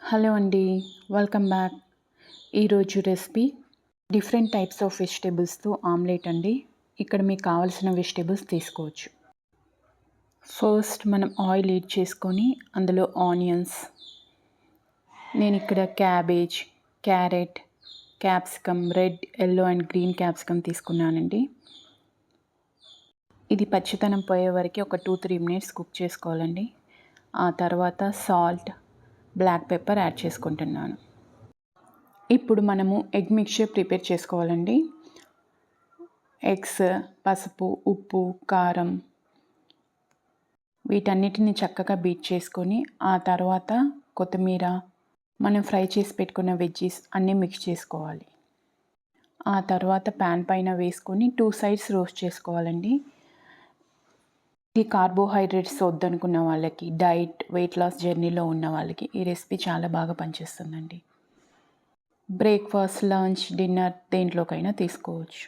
Hello అండి. Welcome back. ఈరోజు recipe different types of వెజిటేబుల్స్తో ఆమ్లెట్ అండి. ఇక్కడ మీకు కావాల్సిన వెజిటేబుల్స్ తీసుకోవచ్చు. ఫస్ట్ మనం ఆయిల్ హీట్ చేసుకొని అందులో ఆనియన్స్, నేను ఇక్కడ cabbage, carrot, capsicum, red, yellow and green capsicum తీసుకున్నానండి. ఇది పచ్చితనం పోయే వరకు ఒక 2-3 మినిట్స్ కుక్ చేసుకోవాలండి. ఆ తర్వాత సాల్ట్, బ్లాక్ పెప్పర్ యాడ్ చేసుకుంటున్నాను. ఇప్పుడు మనము ఎగ్ మిక్చర్ ప్రిపేర్ చేసుకోవాలండి. ఎగ్స్, పసుపు, ఉప్పు, కారం వీటన్నిటిని చక్కగా బీట్ చేసుకొని ఆ తర్వాత కొత్తిమీర, మనం ఫ్రై చేసి పెట్టుకున్న వెజ్జీస్ అన్నీ మిక్స్ చేసుకోవాలి. ఆ తర్వాత ప్యాన్ పైన వేసుకొని 2 సైడ్స్ రోస్ట్ చేసుకోవాలండి. ఈ కార్బోహైడ్రేట్స్ వద్దనుకున్న వాళ్ళకి, డైట్ వెయిట్ లాస్ జర్నీలో ఉన్న వాళ్ళకి ఈ రెసిపీ చాలా బాగా పనిచేస్తుందండి. బ్రేక్ఫాస్ట్, లంచ్, డిన్నర్ దేంట్లోకైనా తీసుకోవచ్చు.